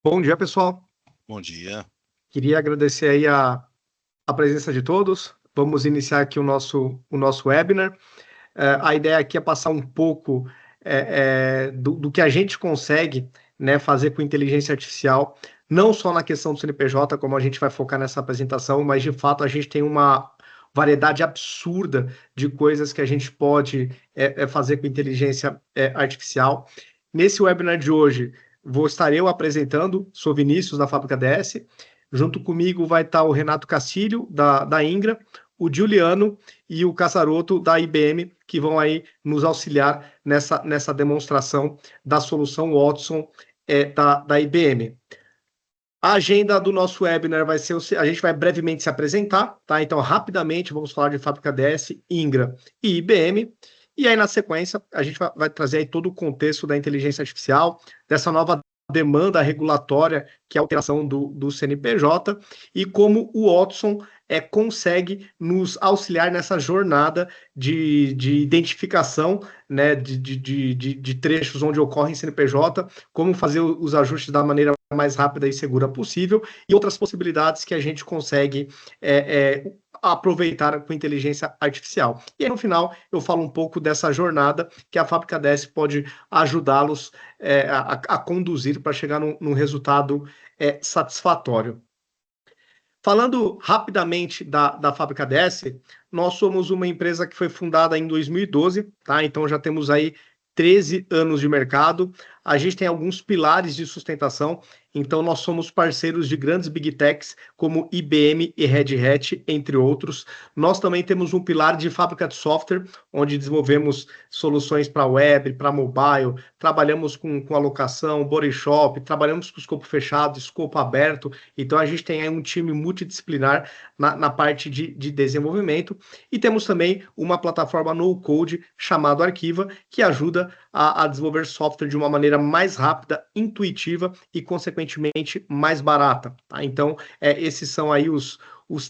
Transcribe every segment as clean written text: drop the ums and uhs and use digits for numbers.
Bom dia, pessoal. Bom dia. Queria agradecer aí a presença de todos. Vamos iniciar aqui o nosso webinar. A ideia aqui é passar um pouco do que a gente consegue, né, fazer com inteligência artificial, não só na questão do CNPJ, como a gente vai focar nessa apresentação, mas de fato a gente tem uma variedade absurda de coisas que a gente pode fazer com inteligência artificial. Nesse webinar de hoje, vou estar eu apresentando, sou Vinícius, da Fábrica DS. Junto comigo vai estar o Renato Castilho, da Ingra, o Juliano e o Cassaroto, da IBM, que vão aí nos auxiliar nessa demonstração da solução Watson da IBM. A agenda do nosso webinar vai ser, a gente vai brevemente se apresentar, tá? Então, rapidamente, vamos falar de Fábrica DS, Ingra e IBM. E aí, na sequência, a gente vai trazer aí todo o contexto da inteligência artificial, dessa nova demanda regulatória, que é a alteração do CNPJ, e como o Watson consegue nos auxiliar nessa jornada de identificação, né, de trechos onde ocorrem CNPJ, como fazer os ajustes da maneira mais rápida e segura possível, e outras possibilidades que a gente consegue aproveitar com inteligência artificial. E aí, no final, eu falo um pouco dessa jornada que a Fábrica DS pode ajudá-los a conduzir para chegar num resultado satisfatório. Falando rapidamente da Fábrica DS, nós somos uma empresa que foi fundada em 2012, tá? Então já temos aí 13 anos de mercado. A gente tem alguns pilares de sustentação, então nós somos parceiros de grandes Big Techs como IBM e Red Hat, entre outros. Nós também temos um pilar de fábrica de software, onde desenvolvemos soluções para web, para mobile, trabalhamos com alocação, body shop, trabalhamos com escopo fechado, escopo aberto. Então a gente tem aí um time multidisciplinar na parte de desenvolvimento. E temos também uma plataforma no-code chamada Arquiva, que ajuda a desenvolver software de uma maneira mais rápida, intuitiva e, consequentemente, mais barata. Tá? Então, esses são aí os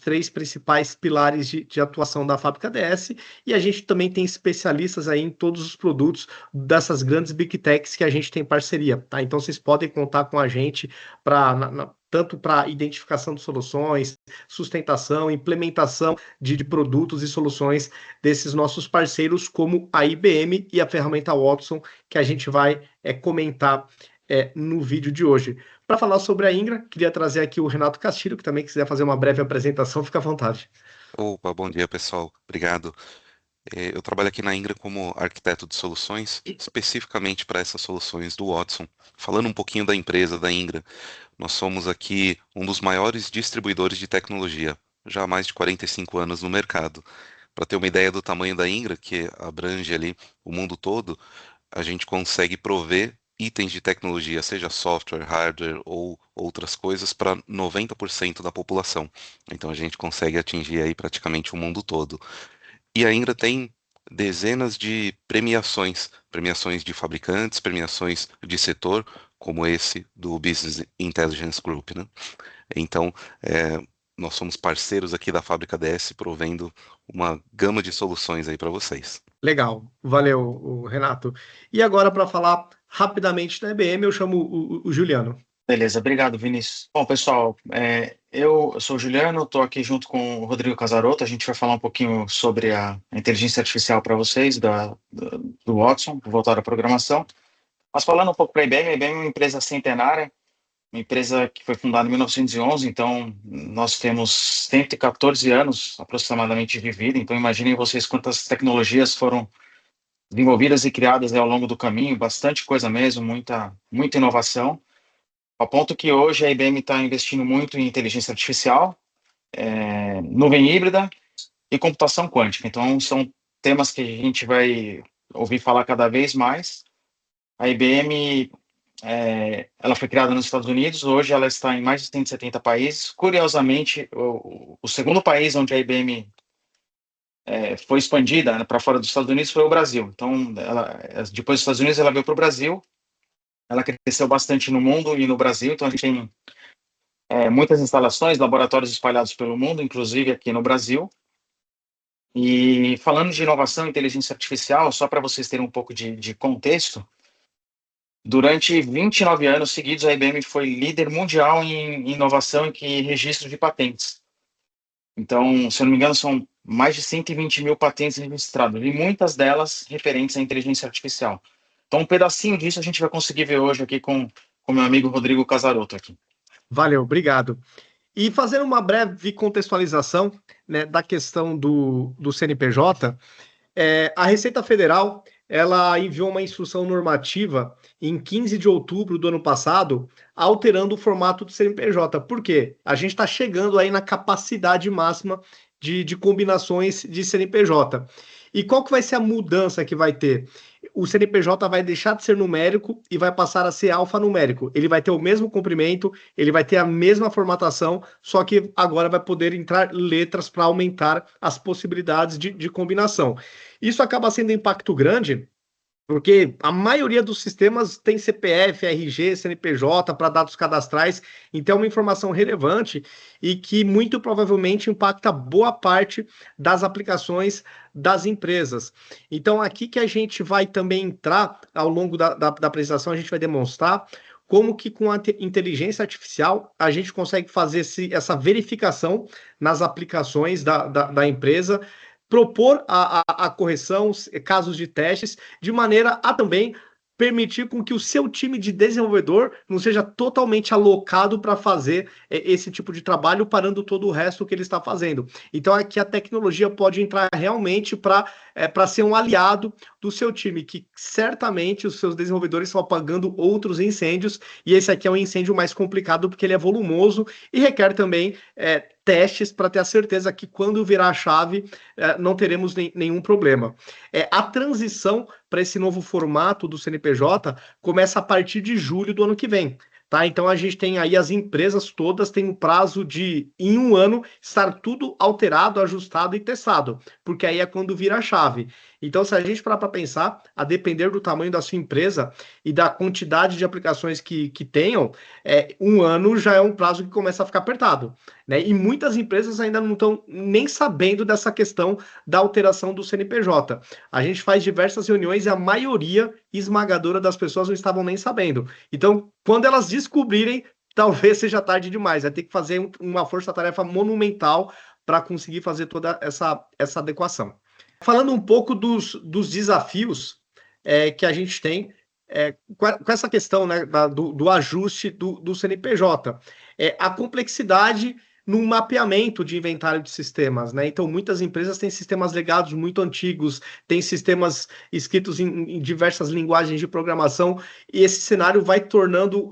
três principais pilares de atuação da Fábrica DS, e a gente também tem especialistas aí em todos os produtos dessas grandes Big Techs que a gente tem parceria. Tá? Então, vocês podem contar com a gente tanto para identificação de soluções, sustentação, implementação de produtos e soluções desses nossos parceiros, como a IBM e a ferramenta Watson, que a gente vai comentar no vídeo de hoje. Para falar sobre a Ingra, queria trazer aqui o Renato Castilho, que também quiser fazer uma breve apresentação, fica à vontade. Opa, bom dia, pessoal. Obrigado. Eu trabalho aqui na Ingra como arquiteto de soluções, especificamente para essas soluções do Watson. Falando um pouquinho da empresa, da Ingra, nós somos aqui um dos maiores distribuidores de tecnologia, já há mais de 45 anos no mercado. Para ter uma ideia do tamanho da Ingra, que abrange ali o mundo todo, a gente consegue prover itens de tecnologia, seja software, hardware ou outras coisas, para 90% da população. Então a gente consegue atingir aí praticamente o mundo todo. E a Ingra tem dezenas de premiações, premiações de fabricantes, premiações de setor, como esse do Business Intelligence Group, né? Então, nós somos parceiros aqui da Fábrica DS, provendo uma gama de soluções aí para vocês. Legal, valeu, Renato. E agora, para falar rapidamente da IBM, eu chamo o Juliano. Beleza, obrigado, Vinícius. Bom, pessoal, eu sou o Juliano, estou aqui junto com o Rodrigo Casarotto. A gente vai falar um pouquinho sobre a inteligência artificial para vocês, do Watson, voltado à programação. Mas falando um pouco para a IBM é uma empresa centenária, uma empresa que foi fundada em 1911, então nós temos 114 anos aproximadamente de vida. Então imaginem vocês quantas tecnologias foram desenvolvidas e criadas ao longo do caminho, bastante coisa mesmo, muita inovação. Ao ponto que hoje a IBM está investindo muito em inteligência artificial, nuvem híbrida e computação quântica. Então, são temas que a gente vai ouvir falar cada vez mais. A IBM, ela foi criada nos Estados Unidos, hoje ela está em mais de 170 países. Curiosamente, o segundo país onde a IBM foi expandida, né, para fora dos Estados Unidos foi o Brasil. Então, depois dos Estados Unidos, ela veio para o Brasil. Ela cresceu bastante no mundo e no Brasil, então a gente tem muitas instalações, laboratórios espalhados pelo mundo, inclusive aqui no Brasil. E falando de inovação e inteligência artificial, só para vocês terem um pouco de contexto, Durante 29 anos seguidos, a IBM foi líder mundial em inovação e registro de patentes. Então, se eu não me engano, são mais de 120 mil patentes registradas, e muitas delas referentes à inteligência artificial. Então, um pedacinho disso a gente vai conseguir ver hoje aqui com meu amigo Rodrigo Casarotto aqui. Valeu, obrigado. E fazendo uma breve contextualização, né, da questão do CNPJ, a Receita Federal ela enviou uma instrução normativa em 15 de outubro do ano passado, alterando o formato do CNPJ. Por quê? A gente está chegando aí na capacidade máxima de combinações de CNPJ. E qual que vai ser a mudança que vai ter? O CNPJ vai deixar de ser numérico e vai passar a ser alfanumérico. Ele vai ter o mesmo comprimento, ele vai ter a mesma formatação, só que agora vai poder entrar letras para aumentar as possibilidades de combinação. Isso acaba sendo um impacto grande, porque a maioria dos sistemas tem CPF, RG, CNPJ para dados cadastrais, então é uma informação relevante e que muito provavelmente impacta boa parte das aplicações das empresas. Então, aqui que a gente vai também entrar ao longo da apresentação, a gente vai demonstrar como que com a inteligência artificial a gente consegue fazer essa verificação nas aplicações da empresa, propor a correção, casos de testes, de maneira a também permitir com que o seu time de desenvolvedor não seja totalmente alocado para fazer esse tipo de trabalho, parando todo o resto que ele está fazendo. Então, aqui a tecnologia pode entrar realmente para ser um aliado do seu time, que certamente os seus desenvolvedores estão apagando outros incêndios, e esse aqui é um incêndio mais complicado, porque ele é volumoso e requer também testes para ter a certeza que quando virar a chave, não teremos nenhum problema. A transição para esse novo formato do CNPJ começa a partir de julho do ano que vem. Tá? Então a gente tem aí as empresas todas têm um prazo de, em um ano, estar tudo alterado, ajustado e testado, porque aí é quando vira a chave. Então, se a gente parar para pensar, a depender do tamanho da sua empresa e da quantidade de aplicações que tenham, um ano já é um prazo que começa a ficar apertado. Né? E muitas empresas ainda não estão nem sabendo dessa questão da alteração do CNPJ. A gente faz diversas reuniões e a maioria esmagadora das pessoas não estavam nem sabendo. Então, quando elas descobrirem, talvez seja tarde demais. Vai ter que fazer uma força-tarefa monumental para conseguir fazer toda essa adequação. Falando um pouco dos desafios que a gente tem com essa questão, né, do ajuste do CNPJ. A complexidade no mapeamento de inventário de sistemas, né? Então, muitas empresas têm sistemas legados muito antigos, têm sistemas escritos em diversas linguagens de programação, e esse cenário vai tornando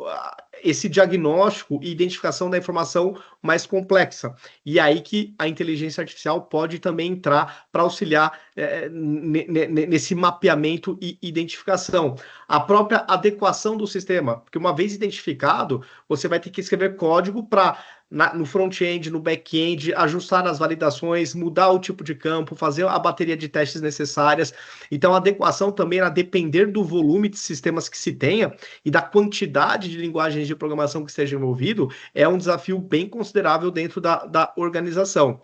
esse diagnóstico e identificação da informação mais complexa. E aí que a inteligência artificial pode também entrar para auxiliar nesse mapeamento e identificação. A própria adequação do sistema, porque uma vez identificado, você vai ter que escrever código para no front-end, no back-end, ajustar as validações, mudar o tipo de campo, fazer a bateria de testes necessárias. Então, a adequação também, a depender do volume de sistemas que se tenha e da quantidade de linguagens de programação que esteja envolvido, é um desafio bem considerável dentro da organização.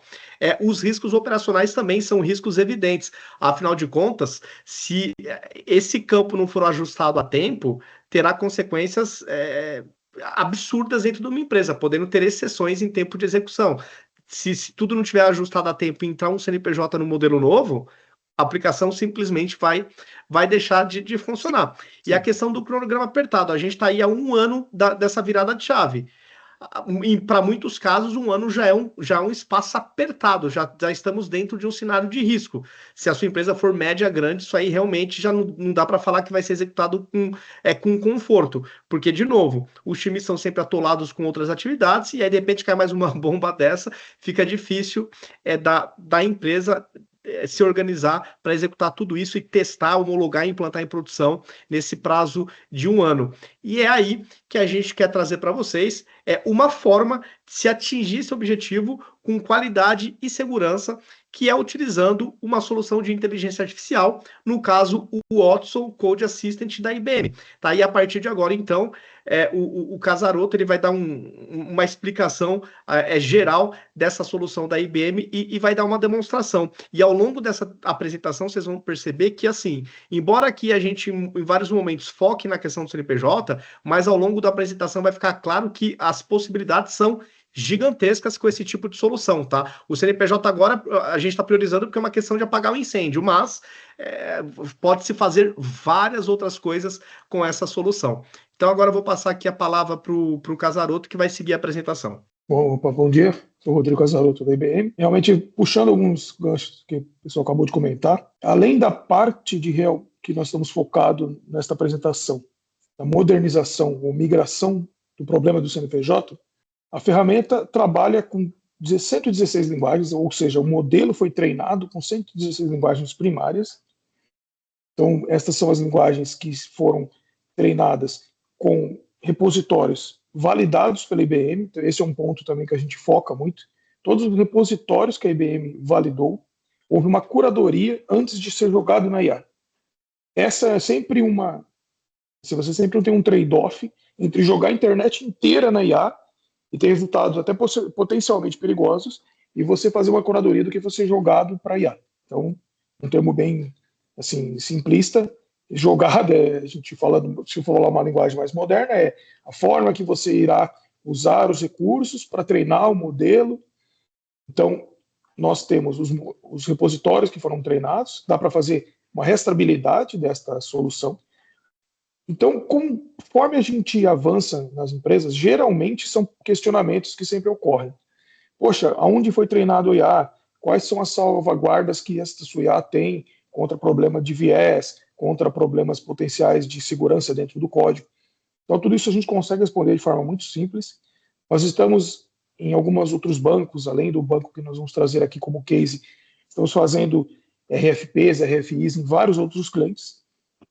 Os riscos operacionais também são riscos evidentes. Afinal de contas, se esse campo não for ajustado a tempo, terá consequências absurdas dentro de uma empresa, podendo ter exceções em tempo de execução. Se tudo não tiver ajustado a tempo e entrar um CNPJ no modelo novo, a aplicação simplesmente vai deixar de funcionar. Sim. E a questão do cronograma apertado, a gente está aí há um ano dessa virada de chave. Para muitos casos, um ano já é um espaço apertado, já estamos dentro de um cenário de risco. Se a sua empresa for média grande, isso aí realmente já não dá para falar que vai ser executado com conforto, porque, de novo, os times são sempre atolados com outras atividades, e aí, de repente, cai mais uma bomba dessa, fica difícil da empresa se organizar para executar tudo isso e testar, homologar e implantar em produção nesse prazo de um ano. E é aí que a gente quer trazer para vocês uma forma de se atingir esse objetivo com qualidade e segurança, que é utilizando uma solução de inteligência artificial, no caso, o Watson Code Assistant da IBM. Tá? E a partir de agora, então, o Casarotto ele vai dar uma explicação geral dessa solução da IBM e vai dar uma demonstração. E ao longo dessa apresentação, vocês vão perceber que, assim, embora aqui a gente, em vários momentos, foque na questão do CNPJ, mas ao longo da apresentação vai ficar claro que as possibilidades são gigantescas com esse tipo de solução, tá? O CNPJ agora a gente está priorizando porque é uma questão de apagar o incêndio, mas pode-se fazer várias outras coisas com essa solução. Então agora eu vou passar aqui a palavra para o Casarotto, que vai seguir a apresentação. Bom dia, sou o Rodrigo Casarotto da IBM. Realmente, puxando alguns ganchos que o pessoal acabou de comentar, além da parte de real que nós estamos focados nesta apresentação, da modernização ou migração do problema do CNPJ, a ferramenta trabalha com 116 linguagens, ou seja, o modelo foi treinado com 116 linguagens primárias. Então, estas são as linguagens que foram treinadas com repositórios validados pela IBM. Então, esse é um ponto também que a gente foca muito. Todos os repositórios que a IBM validou, houve uma curadoria antes de ser jogado na IA. Essa é sempre se você sempre tem um trade-off entre jogar a internet inteira na IA e ter resultados até potencialmente perigosos, e você fazer uma curadoria do que você jogado para IA. Então, um termo bem assim, simplista, jogada, a gente fala, se for falar uma linguagem mais moderna, é a forma que você irá usar os recursos para treinar o modelo. Então, nós temos os repositórios que foram treinados, dá para fazer uma restabilidade desta solução. Então, conforme a gente avança nas empresas, geralmente são questionamentos que sempre ocorrem. Poxa, aonde foi treinado o IA? Quais são as salvaguardas que esta sua IA tem contra problema de viés, contra problemas potenciais de segurança dentro do código? Então, tudo isso a gente consegue responder de forma muito simples. Nós estamos em alguns outros bancos, além do banco que nós vamos trazer aqui como case, estamos fazendo RFPs, RFIs em vários outros clientes,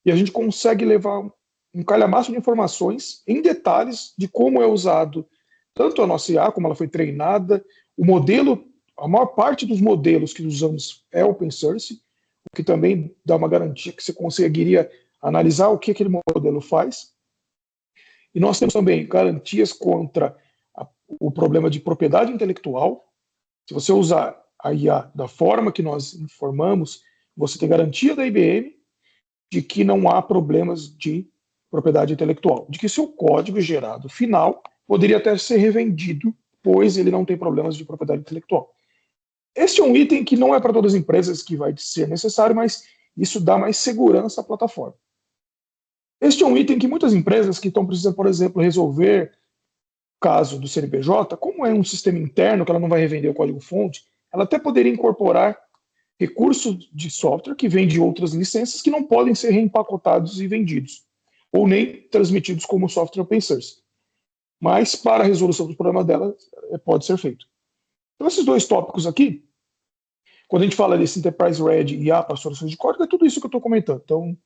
e a gente consegue levar um calhamaço de informações em detalhes de como é usado tanto a nossa IA, como ela foi treinada, o modelo, a maior parte dos modelos que usamos é open source, o que também dá uma garantia que você conseguiria analisar o que aquele modelo faz. E nós temos também garantias contra o problema de propriedade intelectual. Se você usar a IA da forma que nós informamos, você tem garantia da IBM de que não há problemas de propriedade intelectual, de que seu código gerado final poderia até ser revendido, pois ele não tem problemas de propriedade intelectual. Este é um item que não é para todas as empresas que vai ser necessário, mas isso dá mais segurança à plataforma. Este é um item que muitas empresas que estão precisando, por exemplo, resolver o caso do CNPJ, como é um sistema interno que ela não vai revender o código-fonte, ela até poderia incorporar recursos de software que vêm de outras licenças que não podem ser reempacotados e vendidos, ou nem transmitidos como software open source. Mas, para a resolução dos problemas dela, pode ser feito. Então, esses dois tópicos aqui, quando a gente fala desse Enterprise Ready e IA para soluções de código, é tudo isso que eu estou comentando. Então,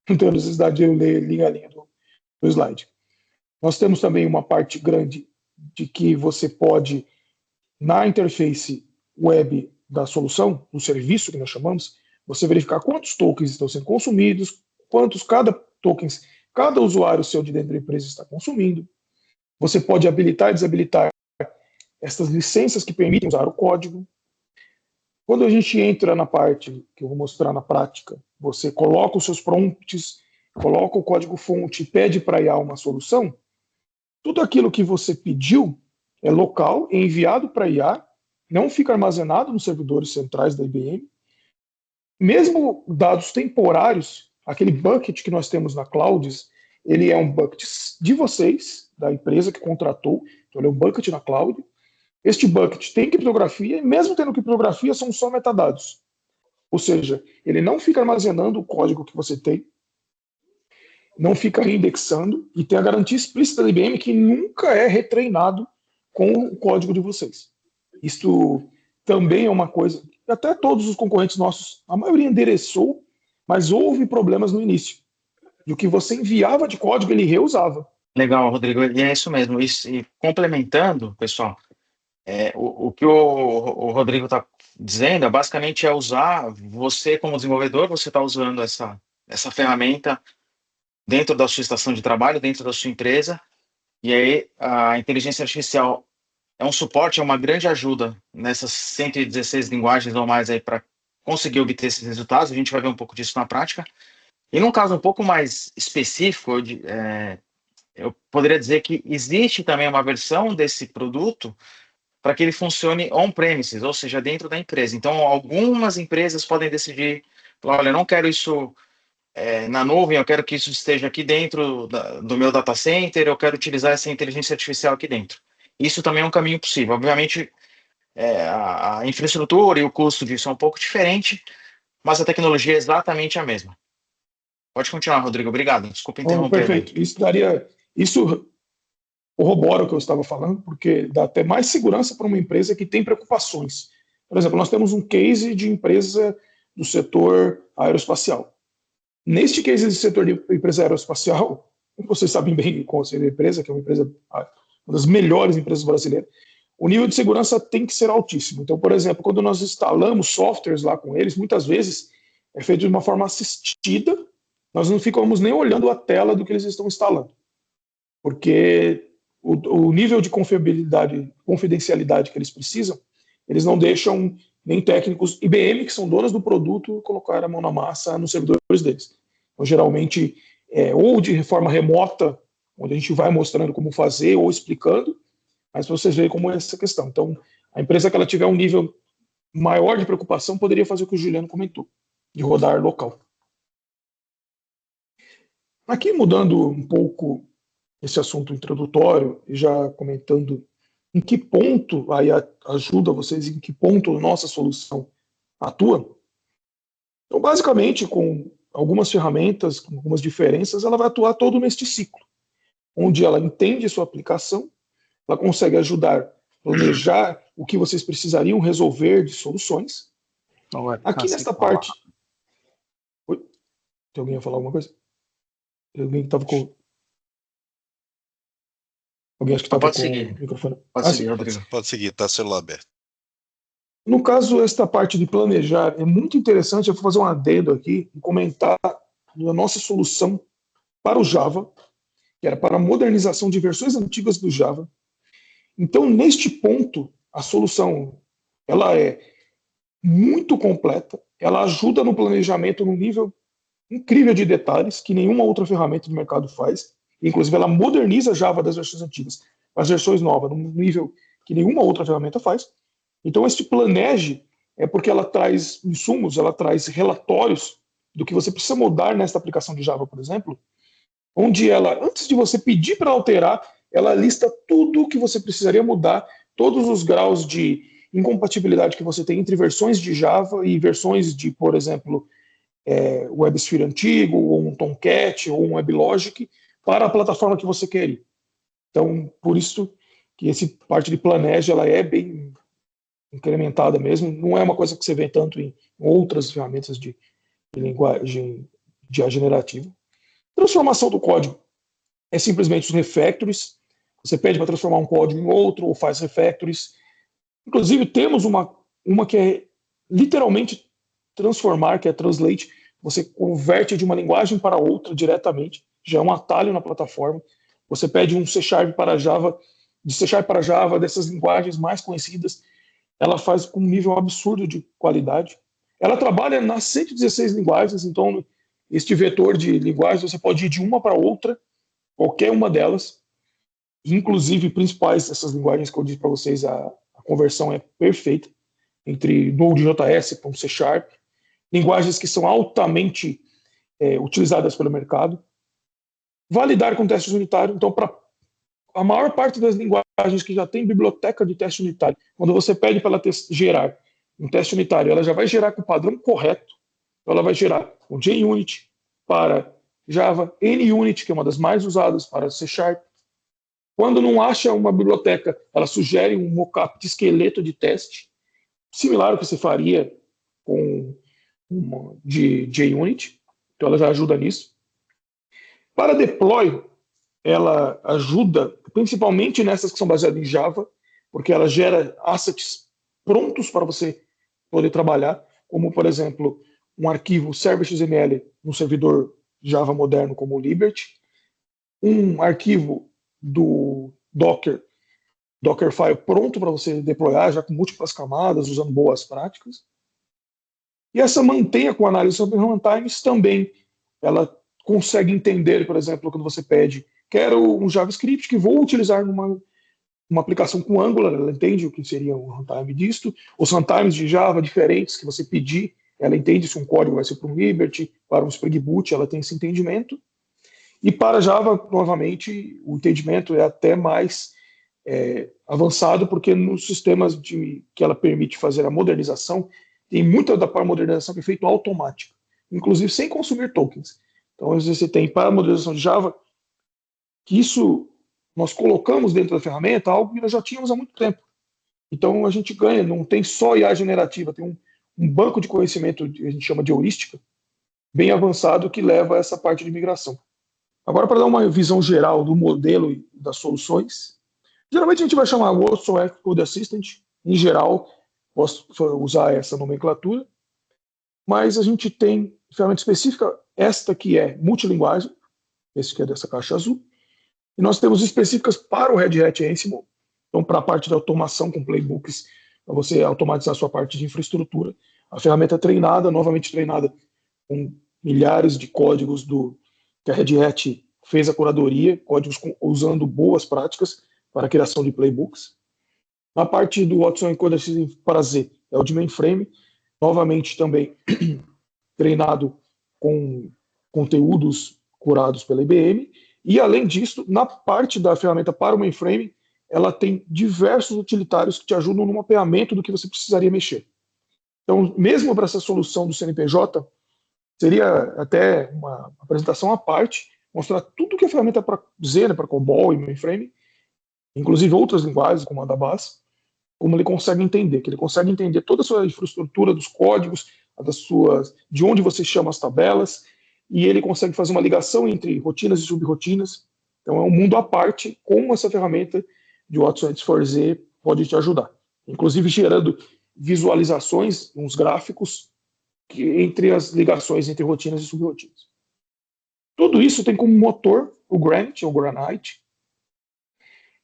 não tenho necessidade de eu ler linha a linha do slide. Nós temos também uma parte grande de que você pode, na interface web da solução, do serviço que nós chamamos, você verificar quantos tokens estão sendo consumidos, quantos cada usuário seu de dentro da empresa está consumindo. Você pode habilitar e desabilitar essas licenças que permitem usar o código. Quando a gente entra na parte que eu vou mostrar na prática, você coloca os seus prompts, coloca o código-fonte e pede para IA uma solução, tudo aquilo que você pediu é local, é enviado para IA, não fica armazenado nos servidores centrais da IBM. Mesmo dados temporários, aquele bucket que nós temos na Clouds, ele é um bucket de vocês, da empresa que contratou, então ele é um bucket na Cloud. Este bucket tem criptografia, e mesmo tendo criptografia, são só metadados. Ou seja, ele não fica armazenando o código que você tem, não fica reindexando, e tem a garantia explícita da IBM que nunca é retreinado com o código de vocês. Isto também é uma coisa que até todos os concorrentes nossos, a maioria endereçou, mas houve problemas no início. E o que você enviava de código, ele reusava. Legal, Rodrigo, e é isso mesmo. E complementando, pessoal, O que o Rodrigo está dizendo basicamente é usar, você como desenvolvedor, você está usando essa ferramenta dentro da sua estação de trabalho, dentro da sua empresa, e aí a inteligência artificial é um suporte, é uma grande ajuda nessas 116 linguagens ou mais aí para conseguir obter esses resultados. A gente vai ver um pouco disso na prática. E num caso um pouco mais específico, eu poderia dizer que existe também uma versão desse produto para que ele funcione on-premises, ou seja, dentro da empresa. Então, algumas empresas podem decidir, falar, olha, eu não quero isso na nuvem, eu quero que isso esteja aqui dentro do meu data center, eu quero utilizar essa inteligência artificial aqui dentro. Isso também é um caminho possível. Obviamente, a infraestrutura e o custo disso é um pouco diferente, mas a tecnologia é exatamente a mesma. Pode continuar, Rodrigo. Obrigado. Desculpa interromper. Perfeito. Isso corrobora o que eu estava falando, porque dá até mais segurança para uma empresa que tem preocupações. Por exemplo, nós temos um case de empresa do setor aeroespacial. Neste case do setor de empresa aeroespacial, vocês sabem bem qual seria a empresa, que é uma das melhores empresas brasileiras, o nível de segurança tem que ser altíssimo. Então, por exemplo, quando nós instalamos softwares lá com eles, muitas vezes é feito de uma forma assistida, nós não ficamos nem olhando a tela do que eles estão instalando, porque o nível de confidencialidade que eles precisam, eles não deixam nem técnicos IBM, que são donas do produto, colocar a mão na massa nos servidores deles. Então, geralmente, ou de forma remota, onde a gente vai mostrando como fazer ou explicando, mas para vocês verem como é essa questão. Então, a empresa que ela tiver um nível maior de preocupação poderia fazer o que o Juliano comentou, de rodar local. Aqui, mudando um pouco esse assunto introdutório e já comentando em que ponto aí ajuda vocês, em que ponto a nossa solução atua. Então, basicamente, com algumas ferramentas, com algumas diferenças, ela vai atuar todo neste ciclo, onde ela entende sua aplicação, ela consegue ajudar a planejar o que vocês precisariam resolver de soluções. Aqui nesta parte... Oi? Tem alguém a falar alguma coisa? Tem alguém que estava com... Alguém acho que estava com o microfone. Pode seguir, Rodrigo. Pode seguir, está celular aberto. No caso, esta parte de planejar é muito interessante. Eu vou fazer um adendo aqui e comentar a nossa solução para o Java, que era para a modernização de versões antigas do Java. Então, neste ponto, a solução ela é muito completa, ela ajuda no planejamento num nível incrível de detalhes que nenhuma outra ferramenta do mercado faz. Inclusive, ela moderniza Java das versões antigas para as versões novas, num nível que nenhuma outra ferramenta faz. Então, este Planege é porque ela traz insumos, ela traz relatórios do que você precisa mudar nesta aplicação de Java, por exemplo, onde ela, antes de você pedir para alterar, ela lista tudo o que você precisaria mudar, todos os graus de incompatibilidade que você tem entre versões de Java e versões de, por exemplo, WebSphere antigo, ou um Tomcat, ou um WebLogic, para a plataforma que você quer ir. Então, por isso que essa parte de Planege ela é bem incrementada mesmo, não é uma coisa que você vê tanto em outras ferramentas de linguagem de IA generativa. Transformação do código é simplesmente os refactors. Você pede para transformar um código em outro, ou faz refactors. Inclusive, temos uma que é literalmente transformar, que é translate. Você converte de uma linguagem para outra diretamente, já é um atalho na plataforma. Você pede um C# para Java, de C# para Java, dessas linguagens mais conhecidas, ela faz com um nível absurdo de qualidade. Ela trabalha nas 116 linguagens, então este vetor de linguagens você pode ir de uma para outra, qualquer uma delas, inclusive principais, essas linguagens que eu disse para vocês, a conversão é perfeita, entre Node.js com C#, linguagens que são altamente utilizadas pelo mercado. Validar com testes unitários, então para a maior parte das linguagens que já tem biblioteca de teste unitário, quando você pede para ela gerar um teste unitário, ela já vai gerar com o padrão correto, ela vai gerar o JUnit para Java, NUnit, que é uma das mais usadas para C#. Quando não acha uma biblioteca, ela sugere um mockup de esqueleto de teste, similar ao que você faria com uma de JUnit, então ela já ajuda nisso. Para deploy, ela ajuda principalmente nessas que são baseadas em Java, porque ela gera assets prontos para você poder trabalhar, como, por exemplo, um arquivo server.xml no servidor Java moderno como o Liberty, um arquivo do Dockerfile pronto para você deployar, já com múltiplas camadas, usando boas práticas. E essa mantenha com análise sobre runtimes também. Ela consegue entender, por exemplo, quando você pede, quero um JavaScript que vou utilizar uma aplicação com Angular, ela entende o que seria um runtime disto. Os runtimes de Java diferentes que você pedir, ela entende se um código vai ser para um Liberty, para um Spring Boot, ela tem esse entendimento. E para Java, novamente, o entendimento é até mais avançado, porque nos sistemas que ela permite fazer a modernização, tem muita da modernização que é feita automática, inclusive sem consumir tokens. Então, às vezes você tem para a modernização de Java, que isso nós colocamos dentro da ferramenta algo que nós já tínhamos há muito tempo. Então, a gente ganha, não tem só IA generativa, tem um banco de conhecimento, que a gente chama de heurística, bem avançado, que leva a essa parte de migração. Agora, para dar uma visão geral do modelo e das soluções, geralmente a gente vai chamar o Watson Code Assistant, em geral, posso usar essa nomenclatura, mas a gente tem ferramenta específica, esta que é multilinguagem, esse que é dessa caixa azul, e nós temos específicas para o Red Hat Ansible, então para a parte de automação com playbooks, para você automatizar a sua parte de infraestrutura. A ferramenta é treinada, novamente treinada com milhares de códigos que a Red Hat fez a curadoria, códigos usando boas práticas para a criação de playbooks. Na parte do Watson Code Assistant para Z, é o de mainframe, novamente também treinado com conteúdos curados pela IBM, e além disso, na parte da ferramenta para o mainframe, ela tem diversos utilitários que te ajudam no mapeamento do que você precisaria mexer. Então, mesmo para essa solução do CNPJ, seria até uma apresentação à parte, mostrar tudo que a ferramenta para Z, né, para COBOL e mainframe, inclusive outras linguagens, como a da BAS, como ele consegue entender, que ele consegue entender toda a sua infraestrutura dos códigos, de onde você chama as tabelas, e ele consegue fazer uma ligação entre rotinas e subrotinas. Então é um mundo à parte, como essa ferramenta de Watson X4Z pode te ajudar. Inclusive gerando visualizações, uns gráficos, entre as ligações entre rotinas e subrotinas. Tudo isso tem como motor o Granite, ou Granite,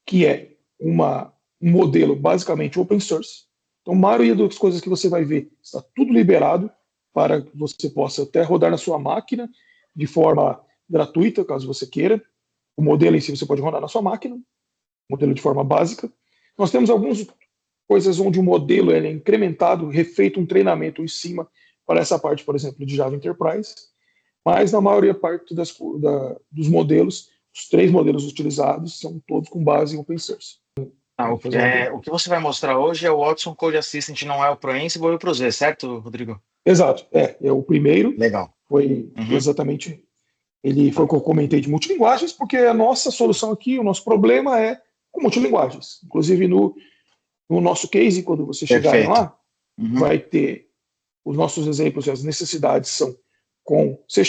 que é um modelo basicamente open source. Então, a maioria das coisas que você vai ver está tudo liberado para que você possa até rodar na sua máquina de forma gratuita, caso você queira. O modelo em si você pode rodar na sua máquina, modelo de forma básica. Nós temos algumas coisas onde o modelo é incrementado, refeito um treinamento em cima para essa parte, por exemplo, de Java Enterprise, mas na maioria parte dos modelos, os 3 modelos utilizados são todos com base em open source. O que você vai mostrar hoje é o Watson Code Assistant, não é o Pro Ansible e o Pro Z, certo, Rodrigo? Exato, é o primeiro. Legal. Foi exatamente, ele foi o que eu comentei de multilinguagens, porque a nossa solução aqui, o nosso problema é com multilinguagens. Inclusive no nosso case, quando você chegar lá, vai ter os nossos exemplos e as necessidades são com C#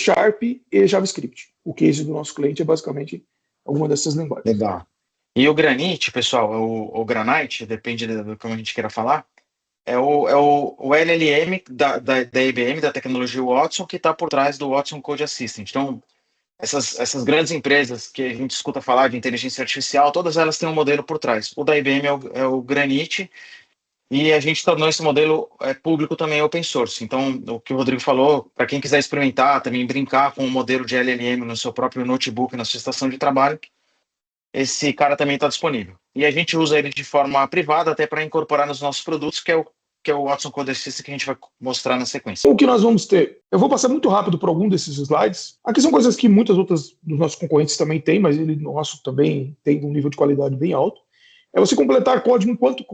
e JavaScript. O case do nosso cliente é basicamente alguma dessas linguagens. Legal. E o Granite, pessoal, o Granite, depende do como a gente queira falar, é o LLM da IBM, da tecnologia Watson, que está por trás do Watson Code Assistant. Então, essas grandes empresas que a gente escuta falar de inteligência artificial, todas elas têm um modelo por trás. O da IBM é o Granite, e a gente tornou esse modelo público também open source. Então, o que o Rodrigo falou, para quem quiser experimentar, também brincar com o modelo de LLM no seu próprio notebook, na sua estação de trabalho, esse cara também está disponível. E a gente usa ele de forma privada até para incorporar nos nossos produtos, que é o Watson Code Assistant que a gente vai mostrar na sequência. O que nós vamos ter? Eu vou passar muito rápido por algum desses slides. Aqui são coisas que muitas outras dos nossos concorrentes também têm, mas ele nosso também tem um nível de qualidade bem alto. É você completar código enquanto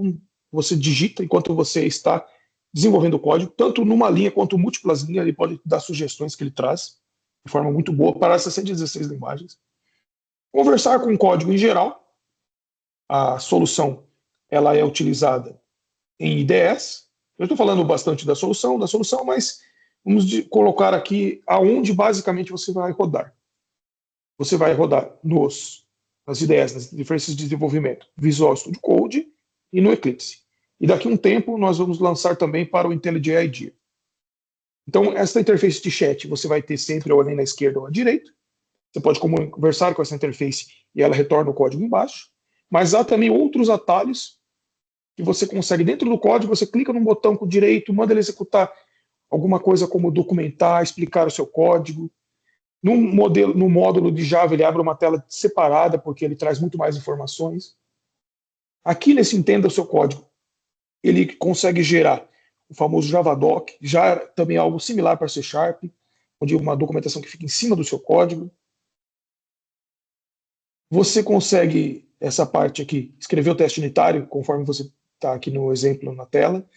você digita, enquanto você está desenvolvendo o código, tanto numa linha quanto múltiplas linhas, ele pode dar sugestões que ele traz de forma muito boa para essas 116 linguagens. Conversar com o código em geral. A solução ela é utilizada em IDEs. Eu estou falando bastante da solução, mas vamos colocar aqui aonde basicamente você vai rodar. Você vai rodar nas IDEs, nas diferenças de desenvolvimento, Visual Studio Code e no Eclipse. E daqui a um tempo nós vamos lançar também para o IntelliJ IDEA. Então, essa interface de chat você vai ter sempre ou ali na esquerda ou à direita. Você pode conversar com essa interface e ela retorna o código embaixo. Mas há também outros atalhos que você consegue dentro do código, você clica num botão com o direito, manda ele executar alguma coisa como documentar, explicar o seu código. No módulo de Java, ele abre uma tela separada, porque ele traz muito mais informações. Aqui nesse Entenda o seu código, ele consegue gerar o famoso Javadoc, já também algo similar para C Sharp, onde uma documentação que fica em cima do seu código. Você consegue, essa parte aqui, escrever o teste unitário, conforme você está aqui no exemplo na tela.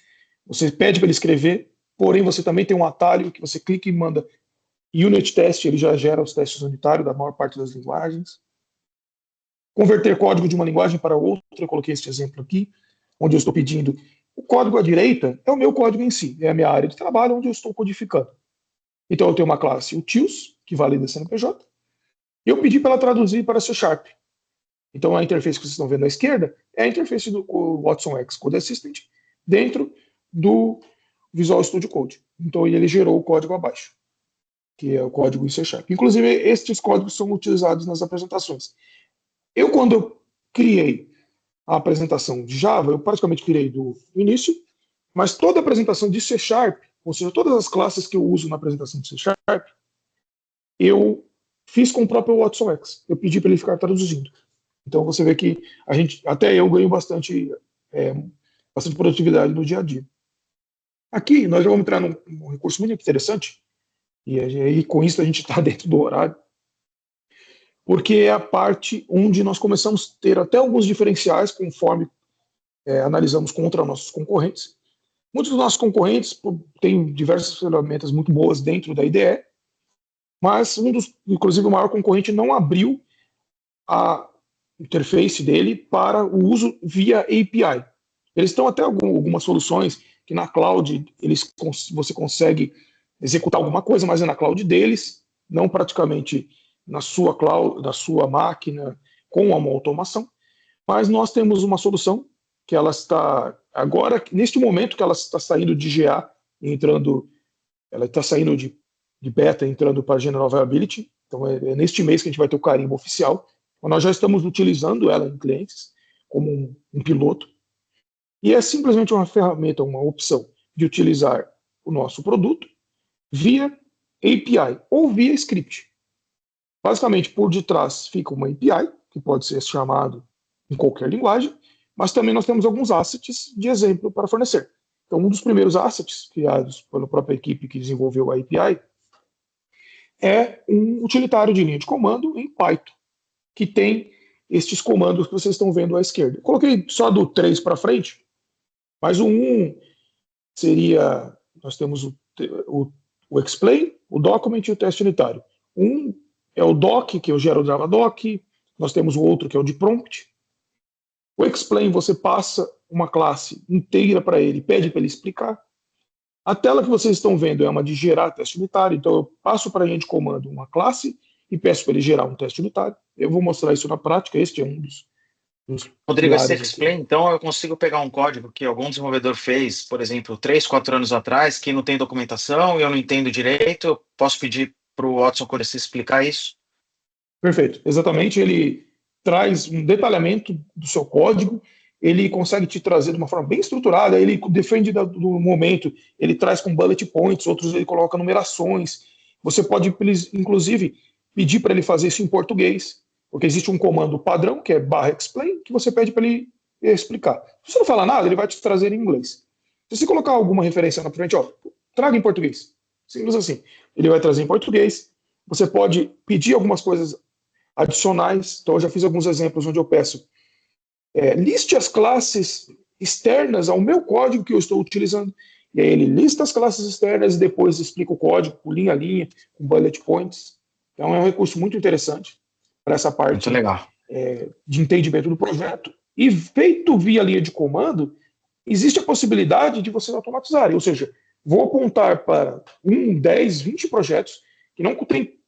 Você pede para ele escrever, porém você também tem um atalho que você clica e manda unit test, ele já gera os testes unitários da maior parte das linguagens. Converter código de uma linguagem para outra, eu coloquei este exemplo aqui, onde eu estou pedindo. O código à direita é o meu código em si, é a minha área de trabalho onde eu estou codificando. Então eu tenho uma classe utils, que valida CNPJ, e eu pedi para ela traduzir para C Sharp. Então a interface que vocês estão vendo à esquerda é a interface do Watson X Code Assistant dentro do Visual Studio Code. Então ele gerou o código abaixo, que é o código em C Sharp. Inclusive, estes códigos são utilizados nas apresentações. Quando eu criei a apresentação de Java, eu praticamente criei do início, mas toda a apresentação de C Sharp, ou seja, todas as classes que eu uso na apresentação de C Sharp, eu fiz com o próprio Watson X. Eu pedi para ele ficar traduzindo. Então você vê que até eu ganho bastante produtividade no dia a dia. Aqui nós já vamos entrar num recurso muito interessante, e aí com isso a gente está dentro do horário, porque é a parte onde nós começamos a ter até alguns diferenciais conforme analisamos contra nossos concorrentes. Muitos dos nossos concorrentes têm diversas ferramentas muito boas dentro da IDE, mas inclusive o maior concorrente não abriu a interface dele para o uso via API. Eles estão até algumas soluções que na cloud você consegue executar alguma coisa, mas é na cloud deles, não praticamente na sua cloud, na sua máquina, com uma automação. Mas nós temos uma solução que ela está agora, neste momento que ela está saindo de GA, ela está saindo de beta, entrando para General Availability. Então é neste mês que a gente vai ter o carimbo oficial. Nós já estamos utilizando ela em clientes como um piloto. E é simplesmente uma ferramenta, uma opção de utilizar o nosso produto via API ou via script. Basicamente, por detrás fica uma API, que pode ser chamado em qualquer linguagem, mas também nós temos alguns assets de exemplo para fornecer. Então, um dos primeiros assets criados pela própria equipe que desenvolveu a API é um utilitário de linha de comando em Python, que tem estes comandos que vocês estão vendo à esquerda. Eu coloquei só do 3 para frente, mas o 1 seria, nós temos o explain, o document e o teste unitário. Um é o doc, que eu gero o Javadoc, nós temos o outro que é o de prompt. O explain, você passa uma classe inteira para ele, pede para ele explicar. A tela que vocês estão vendo é uma de gerar teste unitário, então eu passo para a linha de comando uma classe e peço para ele gerar um teste unitário. Eu vou mostrar isso na prática, este é um dos Rodrigo, esse explain, então eu consigo pegar um código que algum desenvolvedor fez, por exemplo, 3, 4 anos atrás, que não tem documentação e eu não entendo direito, eu posso pedir para o Watson Code Assistant explicar isso? Perfeito, exatamente, ele traz um detalhamento do seu código, ele consegue te trazer de uma forma bem estruturada, ele defende do momento, ele traz com bullet points, outros ele coloca numerações, você pode, inclusive, pedir para ele fazer isso em português, porque existe um comando padrão, que é /explain, que você pede para ele explicar. Se você não falar nada, ele vai te trazer em inglês. Se você colocar alguma referência na frente, traga em português. Simples assim. Ele vai trazer em português. Você pode pedir algumas coisas adicionais. Então, eu já fiz alguns exemplos onde eu peço liste as classes externas ao meu código que eu estou utilizando. E aí ele lista as classes externas e depois explica o código, por linha a linha, com bullet points. Então, é um recurso muito interessante para essa parte de entendimento do projeto. E feito via linha de comando, existe a possibilidade de vocês automatizarem. Ou seja, vou apontar para 1, 10, 20 projetos que não tem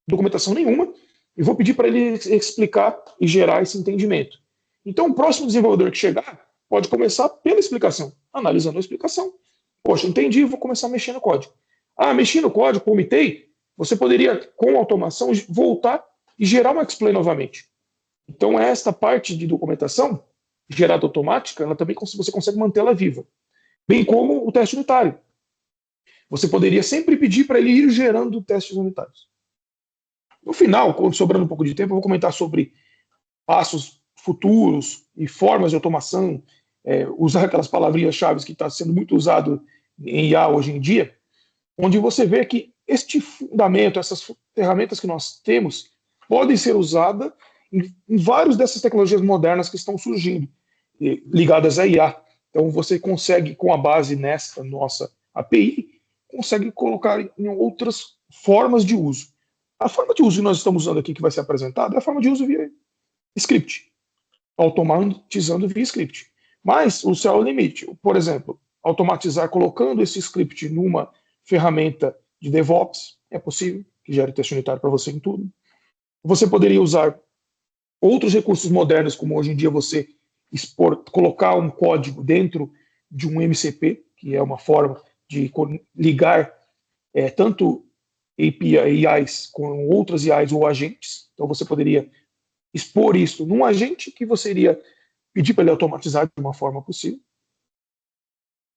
documentação nenhuma e vou pedir para ele explicar e gerar esse entendimento. Então, o próximo desenvolvedor que chegar pode começar pela explicação, analisando a explicação. Poxa, entendi, vou começar a mexer no código. Mexi no código, comitei, você poderia, com automação, voltar e gerar uma explain novamente. Então, esta parte de documentação, gerada automática, ela também você consegue mantê-la viva. Bem como o teste unitário. Você poderia sempre pedir para ele ir gerando testes unitários. No final, sobrando um pouco de tempo, eu vou comentar sobre passos futuros e formas de automação, usar aquelas palavrinhas-chave que está sendo muito usado em IA hoje em dia, onde você vê que este fundamento, essas ferramentas que nós temos, podem ser usadas em várias dessas tecnologias modernas que estão surgindo, ligadas à IA. Então, você consegue, com a base nesta nossa API, consegue colocar em outras formas de uso. A forma de uso que nós estamos usando aqui, que vai ser apresentada, é a forma de uso via script, automatizando via script. Mas o céu é o limite. Por exemplo, automatizar colocando esse script numa ferramenta de DevOps, é possível, que gere teste unitário para você em tudo. Você poderia usar outros recursos modernos, como hoje em dia você colocar um código dentro de um MCP, que é uma forma de ligar tanto APIs com outras AIs ou agentes. Então você poderia expor isso num agente que você iria pedir para ele automatizar de uma forma possível.